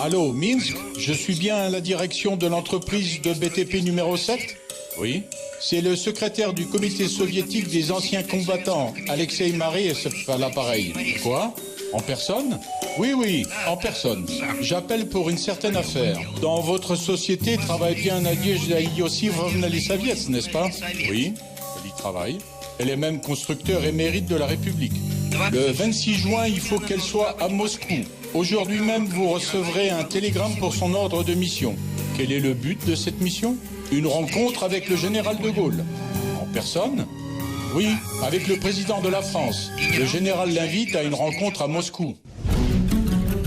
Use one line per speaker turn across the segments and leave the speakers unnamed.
Allô, Minsk, je suis bien à la direction de l'entreprise de BTP numéro 7 ? Oui. C'est le secrétaire du comité soviétique des anciens combattants, Alexei Mareev, à l'appareil. Quoi ? En personne ? Oui, en personne. J'appelle pour une certaine affaire. Dans votre société travaille bien Nadejda Iosifovna Lisaviets, n'est-ce pas ? Oui, elle y travaille. Elle est même constructeur émérite de la République. Le 26 juin, il faut qu'elle soit à Moscou. Aujourd'hui même, vous recevrez un télégramme pour son ordre de mission. Quel est le but de cette mission ? Une rencontre avec le général de Gaulle. En personne ? Oui, avec le président de la France. Le général l'invite à une rencontre à Moscou.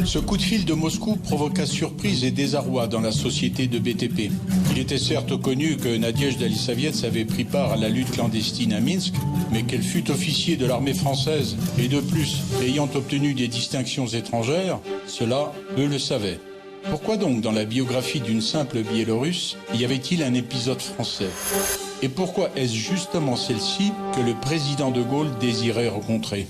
Ce coup de fil de Moscou provoqua surprise et désarroi dans la société de BTP. Il était certes connu que Nadejda Lisaviets avait pris part à la lutte clandestine à Minsk, mais qu'elle fût officier de l'armée française et de plus ayant obtenu des distinctions étrangères, cela, eux le savaient. Pourquoi donc dans la biographie d'une simple Biélorusse y avait-il un épisode français ? Et pourquoi est-ce justement celle-ci que le président de Gaulle désirait rencontrer ?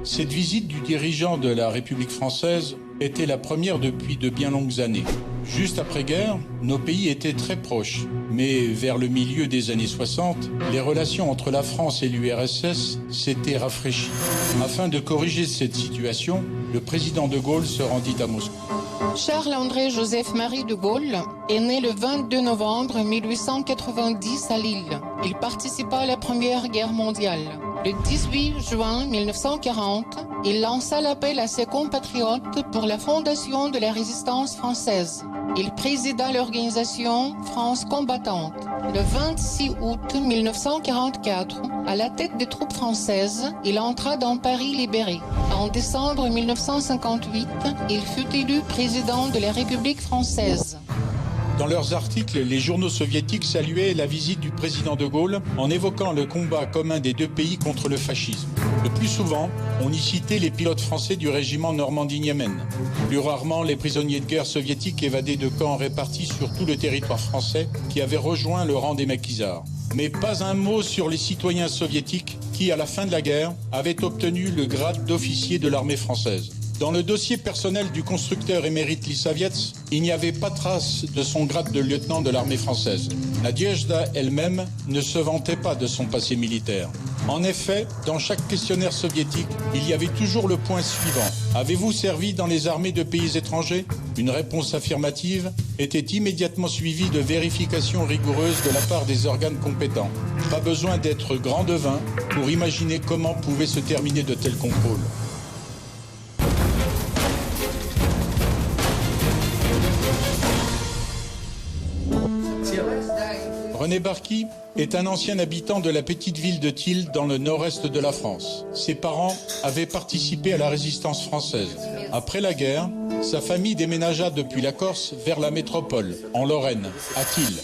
Cette visite du dirigeant de la République française était la première depuis de bien longues années. Juste après-guerre, nos pays étaient très proches, mais vers le milieu des années 60, les relations entre la France et l'URSS s'étaient rafraîchies. Afin de corriger cette situation, le président de Gaulle se rendit à Moscou.
Charles-André Joseph-Marie de Gaulle est né le 22 novembre 1890 à Lille. Il participa à la Première Guerre mondiale. Le 18 juin 1940, il lança l'appel à ses compatriotes pour la fondation de la résistance française. Il présida l'organisation France combattante. Le 26 août 1944, à la tête des troupes françaises, il entra dans Paris libéré. En décembre 1958, il fut élu président de la République française.
Dans leurs articles, les journaux soviétiques saluaient la visite du président de Gaulle en évoquant le combat commun des deux pays contre le fascisme. Le plus souvent, on y citait les pilotes français du régiment Normandie-Niemen. Plus rarement, les prisonniers de guerre soviétiques évadés de camps répartis sur tout le territoire français qui avaient rejoint le rang des maquisards. Mais pas un mot sur les citoyens soviétiques qui, à la fin de la guerre, avaient obtenu le grade d'officier de l'armée française. Dans le dossier personnel du constructeur émérite Lisaviets, il n'y avait pas trace de son grade de lieutenant de l'armée française. Nadejda elle-même ne se vantait pas de son passé militaire. En effet, dans chaque questionnaire soviétique, il y avait toujours le point suivant. Avez-vous servi dans les armées de pays étrangers ? Une réponse affirmative était immédiatement suivie de vérifications rigoureuses de la part des organes compétents. Pas besoin d'être grand devin pour imaginer comment pouvaient se terminer de tels contrôles. René Barky est un ancien habitant de la petite ville de Thiel dans le nord-est de la France. Ses parents avaient participé à la résistance française. Après la guerre, sa famille déménagea depuis la Corse vers la métropole, en Lorraine, à Thiel.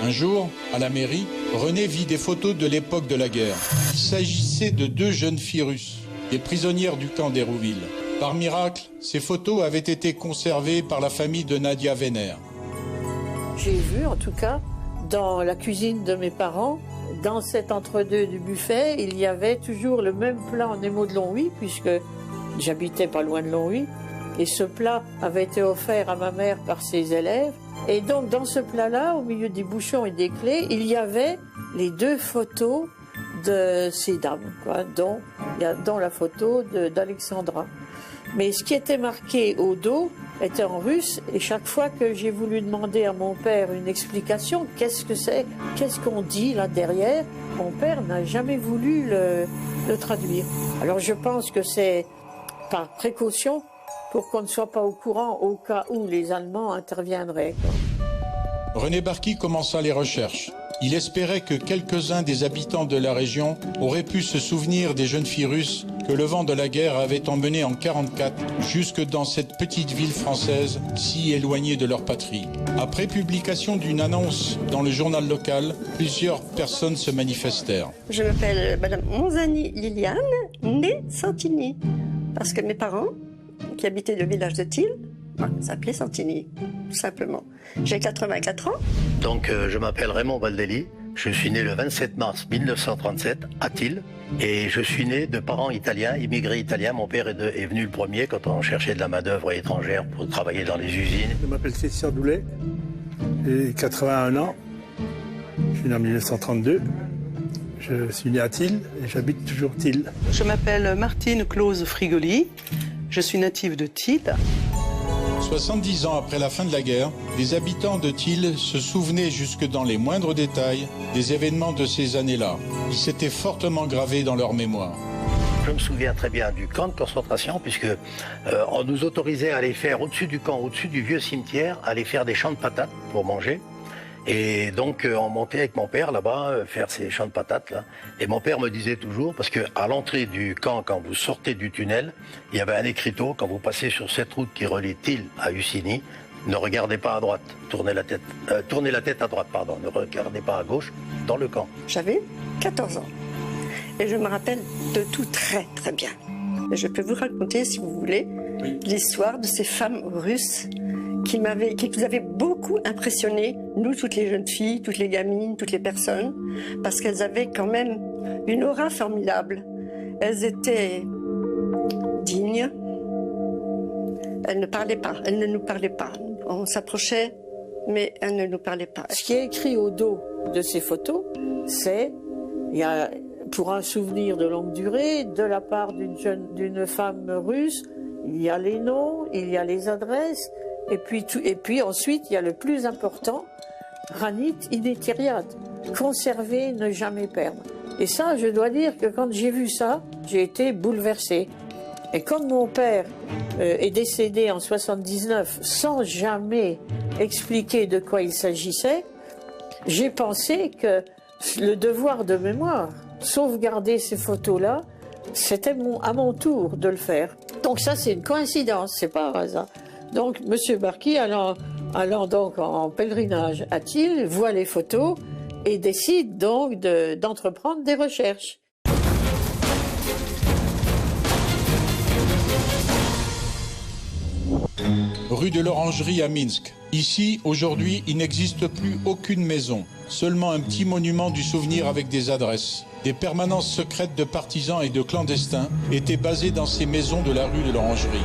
Un jour, à la mairie, René vit des photos de l'époque de la guerre. Il s'agissait de 2 jeunes filles russes, des prisonnières du camp d'Hérouville. Par miracle, ces photos avaient été conservées par la famille de Nadia Wenner.
J'ai vu, en tout cas, dans la cuisine de mes parents, dans cet entre-deux du buffet, il y avait toujours le même plat en émaux de Longwy, puisque j'habitais pas loin de Longwy. Et ce plat avait été offert à ma mère par ses élèves. Et donc, dans ce plat-là, au milieu des bouchons et des clés, il y avait les 2 photos de ces dames, quoi, dont la photo d'Alexandra. Mais ce qui était marqué au dos était en russe, et chaque fois que j'ai voulu demander à mon père une explication, qu'est-ce que c'est, qu'est-ce qu'on dit là derrière, mon père n'a jamais voulu le traduire. Alors je pense que c'est par précaution pour qu'on ne soit pas au courant au cas où les Allemands interviendraient, quoi.
René Barky commença les recherches. Il espérait que quelques-uns des habitants de la région auraient pu se souvenir des jeunes filles russes que le vent de la guerre avait emmenées en 1944 jusque dans cette petite ville française si éloignée de leur patrie. Après publication d'une annonce dans le journal local, plusieurs personnes se manifestèrent.
Je m'appelle Madame Monzani Liliane, née Santini, parce que mes parents, qui habitaient le village de Thiel, s'appelaient Santini, tout simplement. J'ai 84 ans.
Donc je m'appelle Raymond Baldelli, Je suis né le 27 mars 1937 à Thiel et je suis né de parents italiens, immigrés italiens. Mon père est venu le premier quand on cherchait de la main-d'œuvre étrangère pour travailler dans les usines.
Je m'appelle Christian Doulet, j'ai 81 ans, je suis né en 1932. Je suis né à Thiel et j'habite toujours Thiel.
Je m'appelle Martine Clause Frigoli, je suis native de Thiel.
70 ans après la fin de la guerre, les habitants de Thiel se souvenaient jusque dans les moindres détails des événements de ces années-là, qui s'étaient fortement gravés dans leur mémoire.
Je me souviens très bien du camp de concentration puisque on nous autorisait à aller faire au-dessus du camp, au-dessus du vieux cimetière, aller faire des champs de patates pour manger. Et donc on montait avec mon père là-bas faire ces champs de patates là. Et mon père me disait toujours, parce qu'à l'entrée du camp, quand vous sortez du tunnel, il y avait un écriteau, quand vous passez sur cette route qui relie Thiel à Ussigny, ne regardez pas à droite, tournez la tête à droite, pardon, ne regardez pas à gauche dans le camp.
J'avais 14 ans et je me rappelle de tout très très bien. Et je peux vous raconter, si vous voulez, l'histoire de ces femmes russes qui nous avaient beaucoup impressionnés, nous, toutes les jeunes filles, toutes les gamines, toutes les personnes, parce qu'elles avaient quand même une aura formidable. Elles étaient dignes, elles ne parlaient pas, elles ne nous parlaient pas. On s'approchait, mais elles ne nous parlaient pas.
Ce qui est écrit au dos de ces photos, c'est pour un souvenir de longue durée, de la part d'une femme russe, il y a les noms, il y a les adresses, et puis ensuite, il y a le plus important, Ranit Inetiriad, conserver, ne jamais perdre. Et ça, je dois dire que quand j'ai vu ça, j'ai été bouleversée. Et comme mon père est décédé en 79 sans jamais expliquer de quoi il s'agissait, j'ai pensé que le devoir de mémoire, sauvegarder ces photos-là, c'était à mon tour de le faire. Donc ça, c'est une coïncidence, c'est pas un hasard. Donc, M. Barki, allant donc en pèlerinage à Thiel, voit les photos et décide donc d'entreprendre des recherches.
Rue de l'Orangerie à Minsk. Ici, aujourd'hui, il n'existe plus aucune maison, seulement un petit monument du souvenir avec des adresses. Des permanences secrètes de partisans et de clandestins étaient basées dans ces maisons de la rue de l'Orangerie.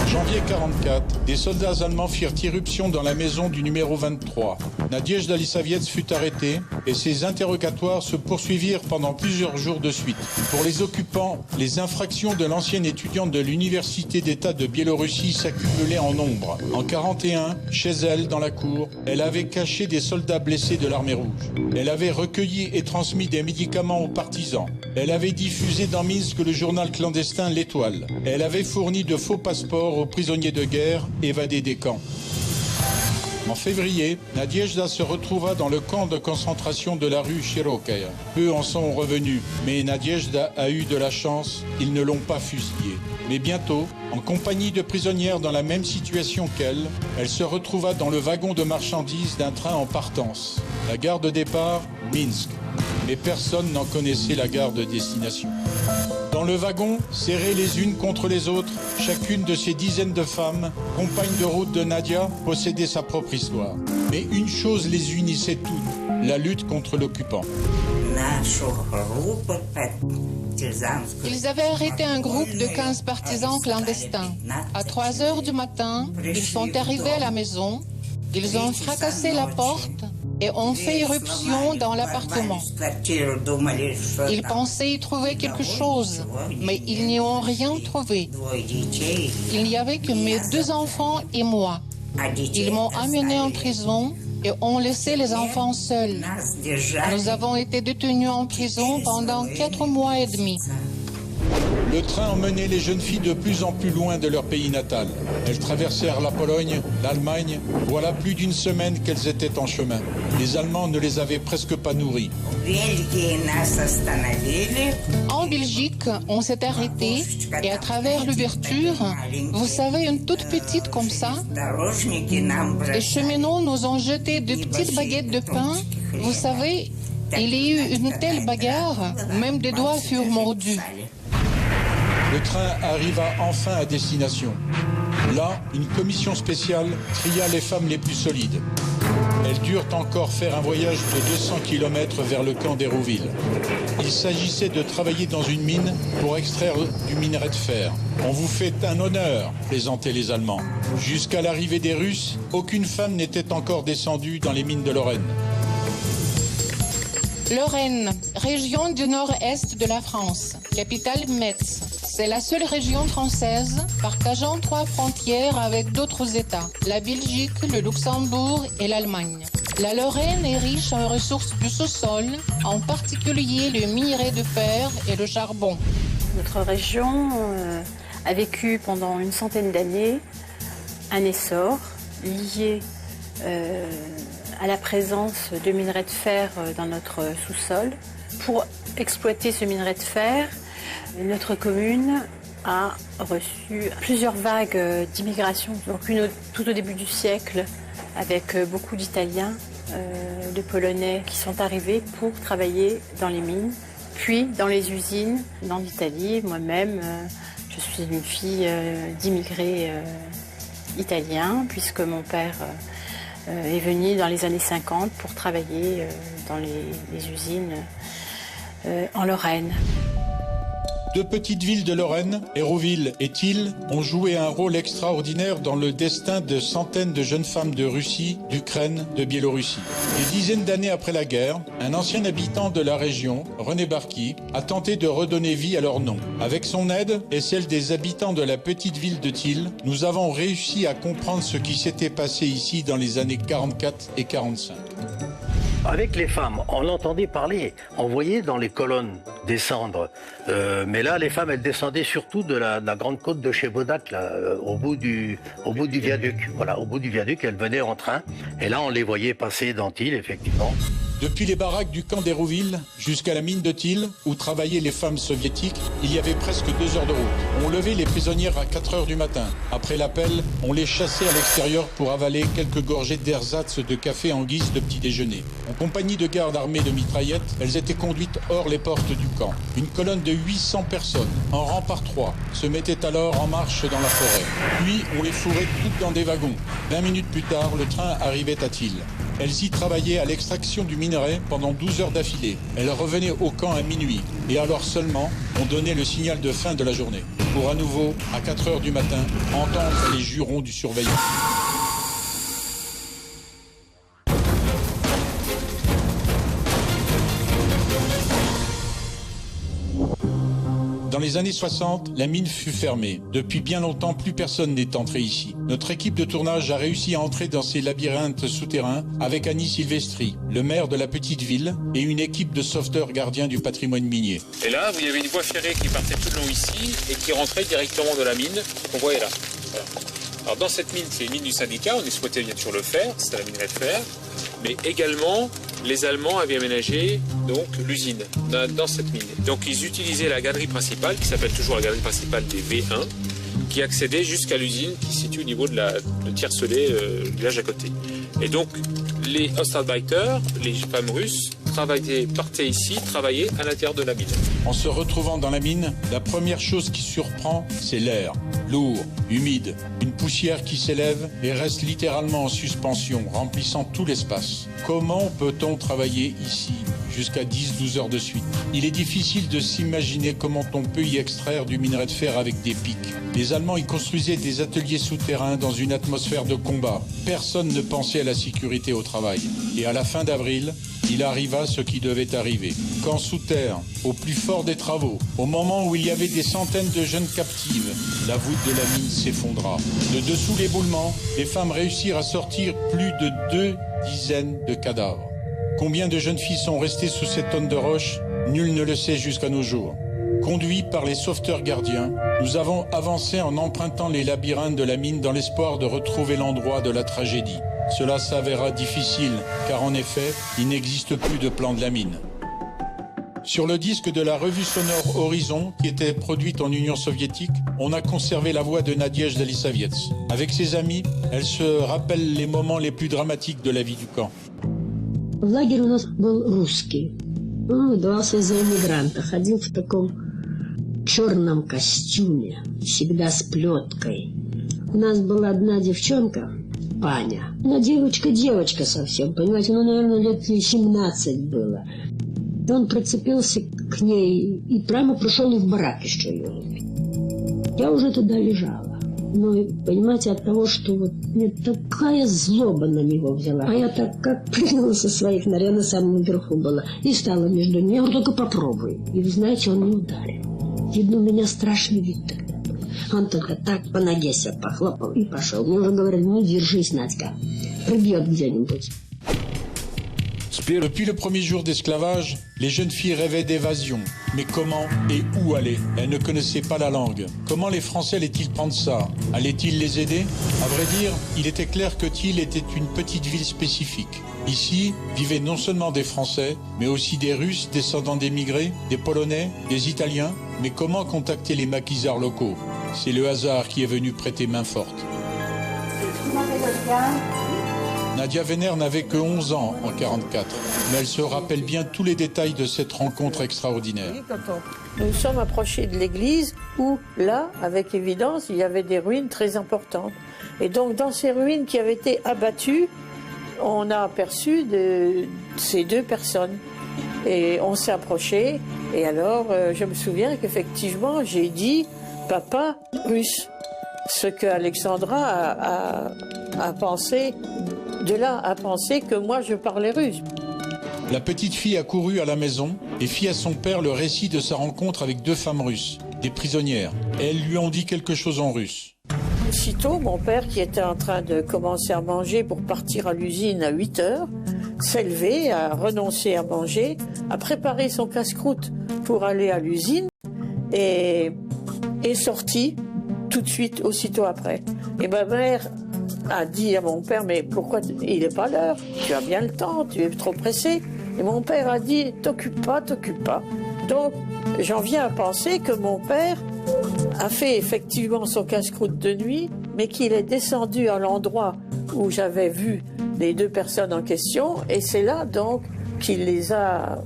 Janvier 1944, des soldats allemands firent irruption dans la maison du numéro 23. Nadezhda Lisaviets fut arrêtée et ses interrogatoires se poursuivirent pendant plusieurs jours de suite. Pour les occupants, les infractions de l'ancienne étudiante de l'Université d'État de Biélorussie s'accumulaient en nombre. En 1941, chez elle, dans la cour, elle avait caché des soldats blessés de l'armée rouge. Elle avait recueilli et transmis des médicaments aux partisans. Elle avait diffusé dans Minsk le journal clandestin L'Étoile. Elle avait fourni de faux passeports aux prisonniers de guerre évadés des camps. En février, Nadezhda se retrouva dans le camp de concentration de la rue Chirokaya. Peu en sont revenus, mais Nadezhda a eu de la chance, ils ne l'ont pas fusillée. Mais bientôt, en compagnie de prisonnières dans la même situation qu'elle, elle se retrouva dans le wagon de marchandises d'un train en partance. La gare de départ, Minsk. Mais personne n'en connaissait la gare de destination. Dans le wagon, serrées les unes contre les autres, chacune de ces dizaines de femmes, compagnes de route de Nadia, possédait sa propre histoire. Mais une chose les unissait toutes, la lutte contre l'occupant.
Ils avaient arrêté un groupe de 15 partisans clandestins. À 3 heures du matin, ils sont arrivés à la maison, ils ont fracassé la porte et ont fait irruption dans l'appartement. Ils pensaient y trouver quelque chose, mais ils n'y ont rien trouvé. Il n'y avait que mes 2 enfants et moi. Ils m'ont amené en prison et ont laissé les enfants seuls. Nous avons été détenus en prison pendant 4 mois et demi.
Le train emmenait les jeunes filles de plus en plus loin de leur pays natal. Elles traversèrent la Pologne, l'Allemagne. Voilà plus d'une semaine qu'elles étaient en chemin. Les Allemands ne les avaient presque pas nourries.
En Belgique, on s'est arrêté et à travers l'ouverture, vous savez, une toute petite comme ça, les cheminots nous ont jeté de petites baguettes de pain. Vous savez, il y a eu une telle bagarre, même des doigts furent mordus.
Le train arriva enfin à destination. Là, une commission spéciale tria les femmes les plus solides. Elles durent encore faire un voyage de 200 km vers le camp d'Hérouville. Il s'agissait de travailler dans une mine pour extraire du minerai de fer. On vous fait un honneur, plaisantaient les Allemands. Jusqu'à l'arrivée des Russes, aucune femme n'était encore descendue dans les mines de Lorraine.
Lorraine, région du nord-est de la France, capitale Metz. C'est la seule région française partageant 3 frontières avec d'autres États, la Belgique, le Luxembourg et l'Allemagne. La Lorraine est riche en ressources du sous-sol, en particulier le minerai de fer et le charbon.
Notre région a vécu pendant une centaine d'années un essor lié à la présence de minerais de fer dans notre sous-sol. Pour exploiter ce minerai de fer, notre commune a reçu plusieurs vagues d'immigration. Donc une tout au début du siècle, avec beaucoup d'Italiens, de Polonais qui sont arrivés pour travailler dans les mines, puis dans les usines en Italie. Moi-même, je suis une fille d'immigrés italiens, puisque mon père est venu dans les années 50 pour travailler dans les usines en Lorraine.
2 petites villes de Lorraine, Hérouville et Thiel, ont joué un rôle extraordinaire dans le destin de centaines de jeunes femmes de Russie, d'Ukraine, de Biélorussie. Des dizaines d'années après la guerre, un ancien habitant de la région, René Barky, a tenté de redonner vie à leur nom. Avec son aide et celle des habitants de la petite ville de Thiel, nous avons réussi à comprendre ce qui s'était passé ici dans les années 44 et 45.
Avec les femmes, on entendait parler, on voyait dans les colonnes descendre. Mais là, les femmes, elles descendaient surtout de la grande côte de chez Bodac, là, au bout du viaduc. Voilà, au bout du viaduc, elles venaient en train. Et là, on les voyait passer dans Thiel, effectivement.
Depuis les baraques du camp d'Hérouville jusqu'à la mine de Thiel, où travaillaient les femmes soviétiques, il y avait presque 2 heures de route. On levait les prisonnières à 4 heures du matin. Après l'appel, on les chassait à l'extérieur pour avaler quelques gorgées d'ersatz de café en guise de petit déjeuner. En compagnie de gardes armés de mitraillettes, elles étaient conduites hors les portes du camp. Une colonne de 800 personnes, en rang par 3, se mettait alors en marche dans la forêt. Puis, on les fourrait toutes dans des wagons. 20 minutes plus tard, le train arrivait à Thiel. Elles y travaillaient à l'extraction du minerai pendant 12 heures d'affilée. Elles revenaient au camp à minuit. Et alors seulement, on donnait le signal de fin de la journée. Pour à nouveau, à 4 heures du matin, entendre les jurons du surveillant. Dans les années 60, la mine fut fermée. Depuis bien longtemps, plus personne n'est entré ici. Notre équipe de tournage a réussi à entrer dans ces labyrinthes souterrains avec Annie Silvestri, le maire de la petite ville, et une équipe de sauveteurs gardiens du patrimoine minier.
Et là, vous y avait une voie ferrée qui partait tout le long ici et qui rentrait directement de la mine qu'on voyait là. Voilà. Alors dans cette mine, c'est une mine du syndicat, on exploitait bien sûr le fer, c'était la minerai de fer, mais également les Allemands avaient aménagé donc l'usine dans cette mine. Donc ils utilisaient la galerie principale, qui s'appelle toujours la galerie principale des V1, qui accédait jusqu'à l'usine qui se situe au niveau de Tiercelet, le village à côté. Et donc les Ostarbeiter, les femmes russes, partaient ici, travailler à l'intérieur de la mine.
En se retrouvant dans la mine, la première chose qui surprend, c'est l'air. Lourd, humide, une poussière qui s'élève et reste littéralement en suspension, remplissant tout l'espace. Comment peut-on travailler ici jusqu'à 10-12 heures de suite? Il est difficile de s'imaginer comment on peut y extraire du minerai de fer avec des pics. Les Allemands y construisaient des ateliers souterrains dans une atmosphère de combat. Personne ne pensait à la sécurité au travail. Et à la fin d'avril, il arriva ce qui devait arriver. Quand sous terre, au plus fort des travaux, au moment où il y avait des centaines de jeunes captives, la voûte de la mine s'effondra. De dessous l'éboulement, les femmes réussirent à sortir plus de 2 dizaines de cadavres. Combien de jeunes filles sont restées sous cette tonne de roches? Nul ne le sait jusqu'à nos jours. Conduits par les sauveteurs gardiens, nous avons avancé en empruntant les labyrinthes de la mine dans l'espoir de retrouver l'endroit de la tragédie. Cela s'avéra difficile, car en effet, il n'existe plus de plan de la mine. Sur le disque de la revue sonore Horizon, qui était produite en Union soviétique, on a conservé la voix de Nadège Dalisaviets. Avec ses amis, elle se rappelle les moments les plus dramatiques de la vie du camp.
Лагерь у нас был русский. Он выдавался за иммигранта. Ходил в таком черном костюме, всегда с плеткой. У нас была одна девчонка, Паня. Ну, девочка совсем, понимаете, ну, наверное, лет 17 было. И он прицепился к ней и прямо пришел в барак еще ее убить. Я уже тогда лежала. Но, понимаете, от того, что вот мне такая злоба на него взяла. А я так как прыгнула со своих нор, я на самом верху была, и стала между ними. Я говорю, только попробуй. И вы знаете, он не ударил. Видно, у меня страшный вид тогда был. Он только так по ноге себя похлопал и пошел. Мне уже говорили, ну держись, Надька, прибьет где-нибудь.
Depuis le premier jour d'esclavage, les jeunes filles rêvaient d'évasion. Mais comment et où aller? Elles ne connaissaient pas la langue. Comment les Français allaient-ils prendre ça? Allaient-ils les aider? À vrai dire, il était clair que Thiel était une petite ville spécifique. Ici vivaient non seulement des Français, mais aussi des Russes descendants d'émigrés, des Polonais, des Italiens. Mais comment contacter les maquisards locaux? C'est le hasard qui est venu prêter main forte. Nadia Wenner n'avait que 11 ans en 1944, mais elle se rappelle bien tous les détails de cette rencontre extraordinaire.
Nous nous sommes approchés de l'église où, là, avec évidence, il y avait des ruines très importantes. Et donc, dans ces ruines qui avaient été abattues, on a aperçu ces deux personnes. Et on s'est approchés, et alors, je me souviens qu'effectivement, j'ai dit « Papa russe », ce que Alexandra a pensé. De là à penser que moi je parlais russe.
La petite fille a couru à la maison et fit à son père le récit de sa rencontre avec deux femmes russes, des prisonnières. Elles lui ont dit quelque chose en russe.
Aussitôt, mon père, qui était en train de commencer à manger pour partir à l'usine à 8 heures, s'est levé, a renoncé à manger, a préparé son casse-croûte pour aller à l'usine et est sorti tout de suite, aussitôt après. Et ma mère a dit à mon père, mais pourquoi il n'est pas l'heure? Tu as bien le temps, tu es trop pressé. Et mon père a dit, t'occupe pas. Donc, j'en viens à penser que mon père a fait effectivement son casse-croûte de nuit, mais qu'il est descendu à l'endroit où j'avais vu les deux personnes en question, et c'est là donc qu'il les a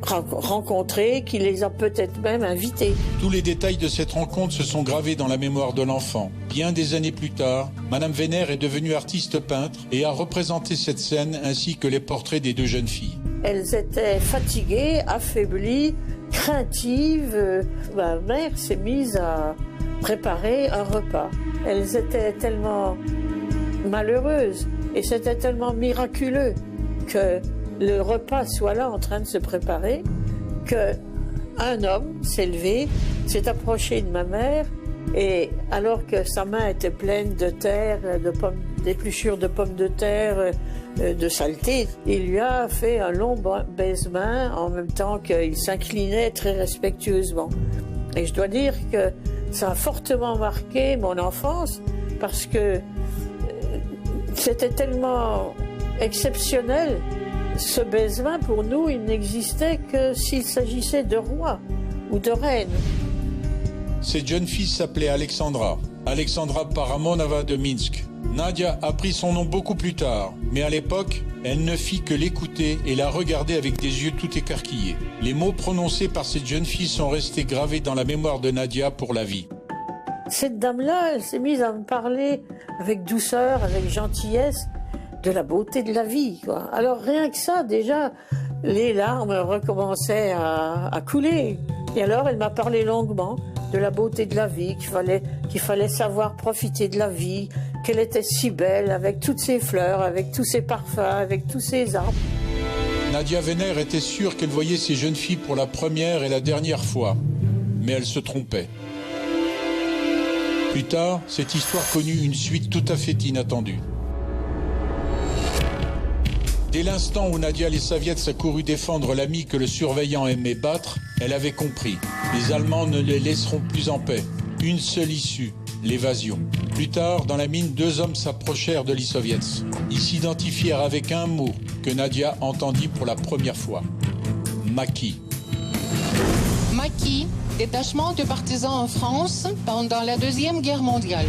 rencontrés, qu'il les a peut-être même invités.
Tous les détails de cette rencontre se sont gravés dans la mémoire de l'enfant. Bien des années plus tard, Madame Wenner est devenue artiste peintre et a représenté cette scène ainsi que les portraits des deux jeunes filles.
Elles étaient fatiguées, affaiblies, craintives. Ma mère s'est mise à préparer un repas. Elles étaient tellement malheureuses et c'était tellement miraculeux que le repas soit là en train de se préparer, qu'un homme s'est levé, s'est approché de ma mère, et alors que sa main était pleine de terre, d'épluchures de pommes de terre, de saleté, il lui a fait un long baise-main en même temps qu'il s'inclinait très respectueusement. Et je dois dire que ça a fortement marqué mon enfance, parce que c'était tellement exceptionnel. Ce baise-main, pour nous, il n'existait que s'il s'agissait de rois ou de reines.
Cette jeune fille s'appelait Alexandra Paramonova de Minsk. Nadia a pris son nom beaucoup plus tard, mais à l'époque, elle ne fit que l'écouter et la regarder avec des yeux tout écarquillés. Les mots prononcés par cette jeune fille sont restés gravés dans la mémoire de Nadia pour la vie.
Cette dame-là, elle s'est mise à me parler avec douceur, avec gentillesse, de la beauté de la vie, quoi. Alors rien que ça, déjà, les larmes recommençaient à couler. Et alors elle m'a parlé longuement de la beauté de la vie, qu'il fallait savoir profiter de la vie, qu'elle était si belle avec toutes ses fleurs, avec tous ses parfums, avec tous ses arbres.
Nadia Wenner était sûre qu'elle voyait ces jeunes filles pour la première et la dernière fois, mais elle se trompait. Plus tard, cette histoire connut une suite tout à fait inattendue. Dès l'instant où Nadia Lesavets a couru défendre l'ami que le surveillant aimait battre, elle avait compris. Les Allemands ne les laisseront plus en paix. Une seule issue, l'évasion. Plus tard, dans la mine, deux hommes s'approchèrent de Lissoviets. Ils s'identifièrent avec un mot que Nadia entendit pour la première fois. Maquis.
Maquis, détachement de partisans en France pendant la Deuxième Guerre mondiale.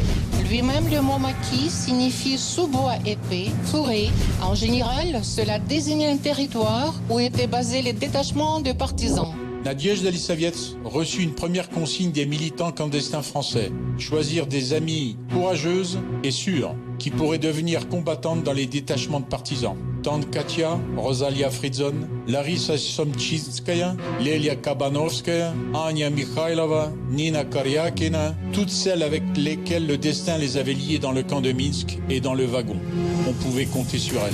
Lui-même, le mot maquis signifie sous-bois épais, fourré. En général, cela désignait un territoire où étaient basés les détachements de partisans.
Nadejda Lissavets reçut une première consigne des militants clandestins français. Choisir des amies courageuses et sûres qui pourraient devenir combattantes dans les détachements de partisans. Tante Katia, Rosalia Fridzon, Larissa Somchitskaya, Lelia Kabanovskaya, Anya Mikhailova, Nina Karyakina, toutes celles avec lesquelles le destin les avait liées dans le camp de Minsk et dans le wagon. On pouvait compter sur elles.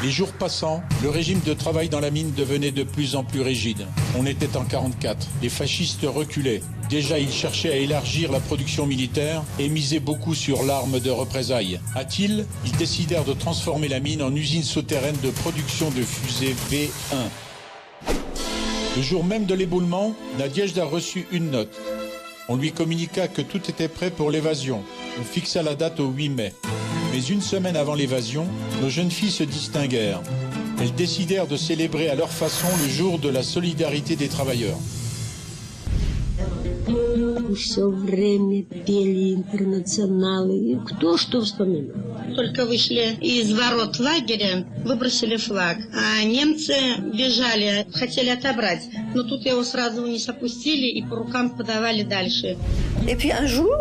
Les jours passant, le régime de travail dans la mine devenait de plus en plus rigide. On était en 1944. Les fascistes reculaient. Déjà, ils cherchaient à élargir la production militaire et misaient beaucoup sur l'arme de représailles. À Thiel, ils décidèrent de transformer la mine en usine souterraine de production de fusées V1. Le jour même de l'éboulement, Nadejda reçut une note. On lui communiqua que tout était prêt pour l'évasion. On fixa la date au 8 mai. Mais une semaine avant l'évasion, nos jeunes filles se distinguèrent. Elles décidèrent de célébrer à leur façon le jour de la solidarité des travailleurs.
Все время пели интернационалы. И кто что вспоминал?
Только вышли из ворот лагеря, выбросили флаг, а немцы бежали, хотели отобрать. Но тут его сразу вниз опустили и по рукам подавали дальше.
Et puis un jour,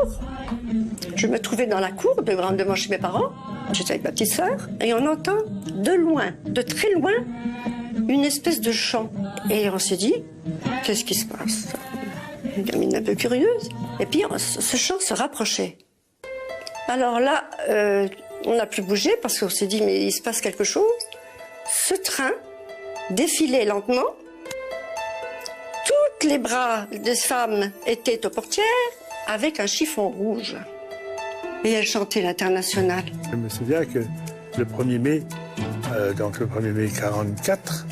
je me trouvais dans la cour de Grandement chez mes parents. J'étais avec ma petite sœur et on entend de loin, de très loin, une espèce de chant. Et on s'est dit, qu'est-ce qui se passe? Une gamine un peu curieuse. Et puis ce chant se rapprochait. Alors là, on n'a plus bougé parce qu'on s'est dit, mais il se passe quelque chose. Ce train défilait lentement. Tous les bras des femmes étaient aux portières avec un chiffon rouge. Et elles chantaient l'Internationale.
Je me souviens que le 1er mai, donc le 1er mai 1944,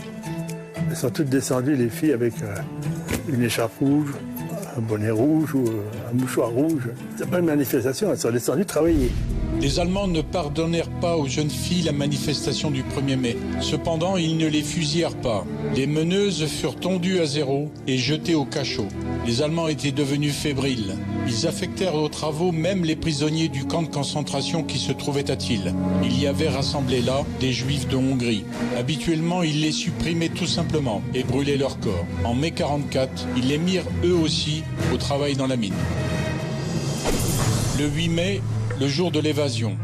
elles sont toutes descendues, les filles, avec une écharpe rouge, un bonnet rouge ou un mouchoir rouge. C'est pas une manifestation, elles sont descendues travailler.
Les Allemands ne pardonnèrent pas aux jeunes filles la manifestation du 1er mai. Cependant, ils ne les fusillèrent pas. Les meneuses furent tondues à zéro et jetées au cachot. Les Allemands étaient devenus fébriles. Ils affectèrent aux travaux même les prisonniers du camp de concentration qui se trouvait à Thiel. Il y avait rassemblé là des Juifs de Hongrie. Habituellement, ils les supprimaient tout simplement et brûlaient leurs corps. En mai 1944, ils les mirent eux aussi au travail dans la mine. Le 8 mai, le jour de l'évasion.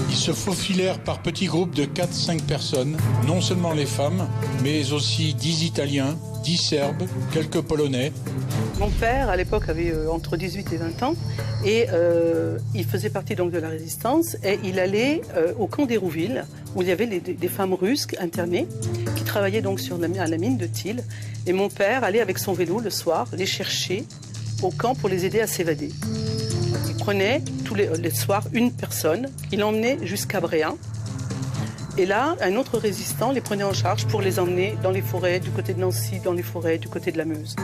Ils se faufilèrent par petits groupes de 4-5 personnes, non seulement les femmes, mais aussi 10 Italiens, 10 Serbes, quelques Polonais.
Mon père, à l'époque, avait entre 18 et 20 ans et il faisait partie donc de la résistance et il allait au camp d'Hérouville où il y avait des femmes russes internées qui travaillaient donc à la mine de Thiel. Et mon père allait avec son vélo le soir les chercher au camp pour les aider à s'évader. Il prenait tous les soirs une personne, il l'emmenait jusqu'à Bréant. Et là, un autre résistant les prenait en charge pour les emmener dans les forêts du côté de Nancy, dans les forêts du côté de la Meuse.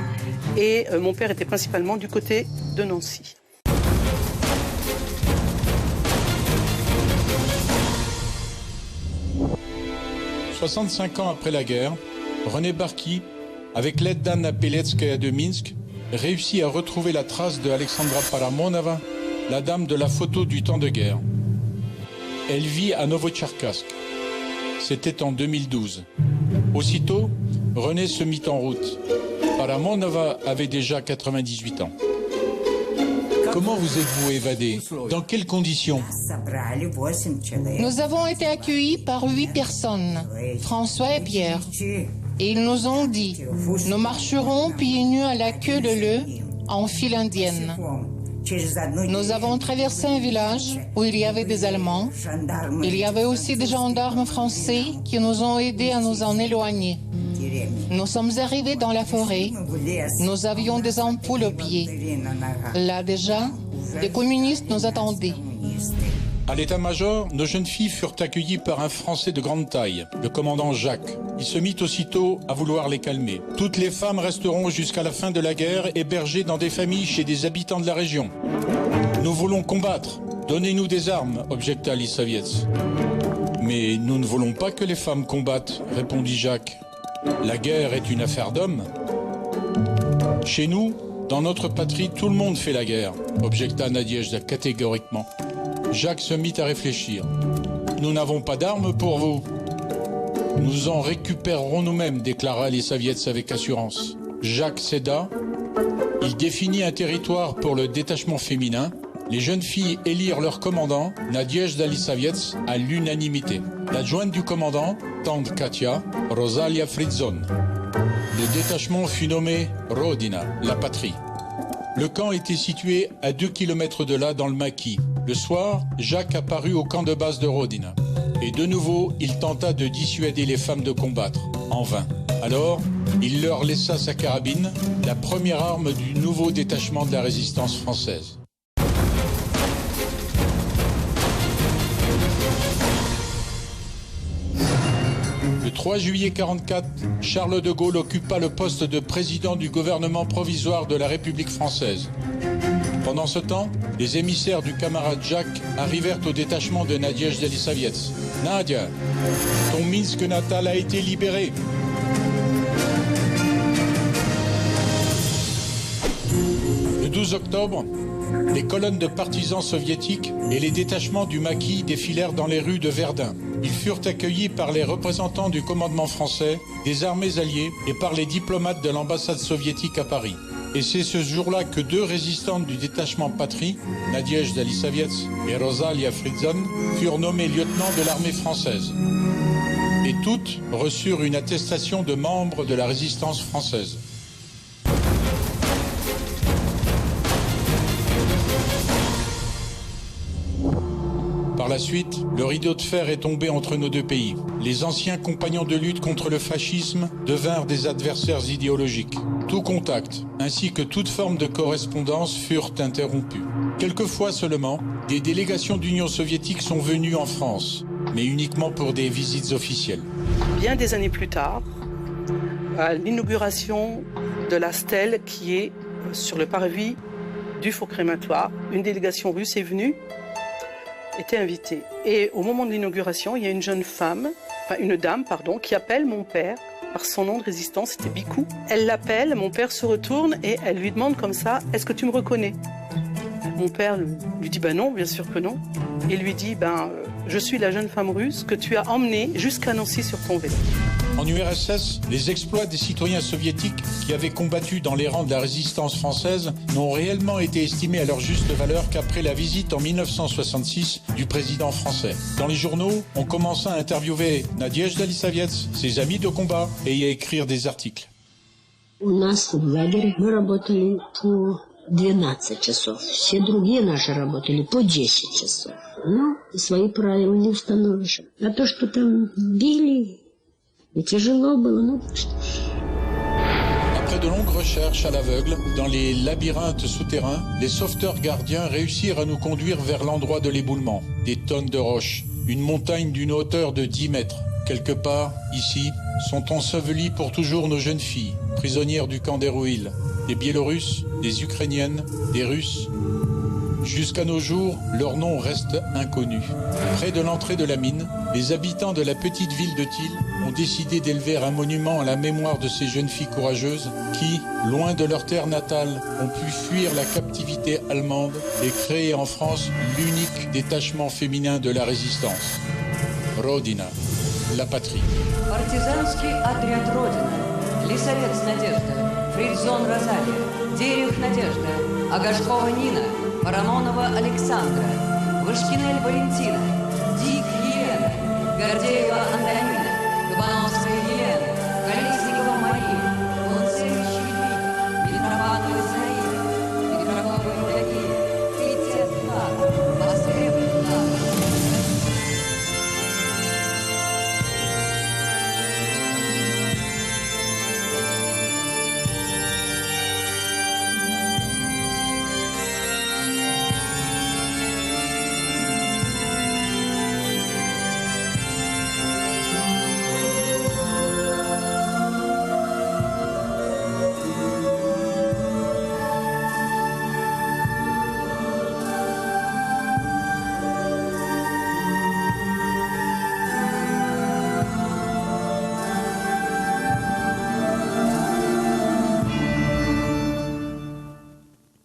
Et mon père était principalement du côté de Nancy. «
65 ans après la guerre, René Barki, avec l'aide d'Anna Peletskaya de Minsk, réussit à retrouver la trace de Alexandra Paramonova, la dame de la photo du temps de guerre. Elle vit à Novotcherkassk. C'était en 2012. Aussitôt, René se mit en route. Paramonova avait déjà 98 ans. Comment vous êtes-vous évadé? Dans quelles conditions?
Nous avons été accueillis par 8 personnes, François et Pierre. Et ils nous ont dit, nous marcherons pieds nus à la queue leu en file indienne. Nous avons traversé un village où il y avait des Allemands. Il y avait aussi des gendarmes français qui nous ont aidés à nous en éloigner. Nous sommes arrivés dans la forêt. Nous avions des ampoules aux pieds. Là déjà, des communistes nous attendaient.
À l'état-major, nos jeunes filles furent accueillies par un Français de grande taille, le commandant Jacques. Il se mit aussitôt à vouloir les calmer. Toutes les femmes resteront jusqu'à la fin de la guerre hébergées dans des familles chez des habitants de la région. Nous voulons combattre. Donnez-nous des armes, objecta Lissavets. Mais nous ne voulons pas que les femmes combattent, répondit Jacques. La guerre est une affaire d'hommes. Chez nous, dans notre patrie, tout le monde fait la guerre, objecta Nadejda catégoriquement. Jacques se mit à réfléchir. Nous n'avons pas d'armes pour vous. Nous en récupérerons nous-mêmes, déclara les Soviets avec assurance. Jacques céda. Il définit un territoire pour le détachement féminin. Les jeunes filles élirent leur commandant, Nadezhda Lisavets, à l'unanimité. L'adjointe du commandant, tante Katia, Rosalia Fritzon. Le détachement fut nommé Rodina, la patrie. Le camp était situé à 2 km de là, dans le maquis. Le soir, Jacques apparut au camp de base de Rodina. Et de nouveau, il tenta de dissuader les femmes de combattre, en vain. Alors, il leur laissa sa carabine, la première arme du nouveau détachement de la résistance française. Le 3 juillet 1944, Charles de Gaulle occupa le poste de président du gouvernement provisoire de la République française. Pendant ce temps, les émissaires du camarade Jacques arrivèrent au détachement de Nadezhda Lisavets. « Nadia, ton Minsk natal a été libéré !» Le 12 octobre, les colonnes de partisans soviétiques et les détachements du maquis défilèrent dans les rues de Verdun. Ils furent accueillis par les représentants du commandement français, des armées alliées et par les diplomates de l'ambassade soviétique à Paris. Et c'est ce jour-là que 2 résistantes du détachement patrie, Nadezhda Lisavets et Rosalia Fritzon, furent nommées lieutenants de l'armée française. Et toutes reçurent une attestation de membres de la résistance française. Par la suite, le rideau de fer est tombé entre nos 2 pays. Les anciens compagnons de lutte contre le fascisme devinrent des adversaires idéologiques. Tout contact, ainsi que toute forme de correspondance furent interrompus. Quelquefois seulement, des délégations d'Union soviétique sont venues en France, mais uniquement pour des visites officielles.
Bien des années plus tard, à l'inauguration de la stèle qui est sur le parvis du four crématoire, une délégation russe est venue, était invitée. Et au moment de l'inauguration, il y a une dame, qui appelle mon père par son nom de résistance, c'était Bicou. Elle l'appelle, mon père se retourne et elle lui demande comme ça, « Est-ce que tu me reconnais ?» Mon père lui dit, « non, bien sûr que non. » Et lui dit, « Je suis la jeune femme russe que tu as emmenée jusqu'à Nancy sur ton vélo. »
En URSS, les exploits des citoyens soviétiques qui avaient combattu dans les rangs de la résistance française n'ont réellement été estimés à leur juste valeur qu'après la visite en 1966 du président français. Dans les journaux, on commença à interviewer Nadezhda Lisavets, ses amis de combat, et à écrire des articles.
У нас в лагере мы работали по 12 часов. Все другие наши работали по 10 часов. Ну, свои правила не установишь. А то, что там били, и тяжело было, ну что ж.
Après de longues recherches à l'aveugle, dans les labyrinthes souterrains, les sauveteurs gardiens réussirent à nous conduire vers l'endroit de l'éboulement. Des tonnes de roches, une montagne d'une hauteur de 10 mètres. Quelque part, ici, sont ensevelies pour toujours nos jeunes filles, prisonnières du camp d'Héroïl, des Biélorusses, des Ukrainiennes, des Russes. Jusqu'à nos jours, leur nom reste inconnu. Près de l'entrée de la mine, les habitants de la petite ville de Thil ont décidé d'élever un monument à la mémoire de ces jeunes filles courageuses qui, loin de leur terre natale, ont pu fuir la captivité allemande et créer en France l'unique détachement féminin de la résistance. Rodina, la patrie.
Партизанский отряд Родина. Лисовец Надежда, Фридзон Розалия, Дерех Надежда, Агашкова Нина, Парамонова Александра, Вашкинель Валентина, Дик Елена, Гордеева Антонина, Кабанова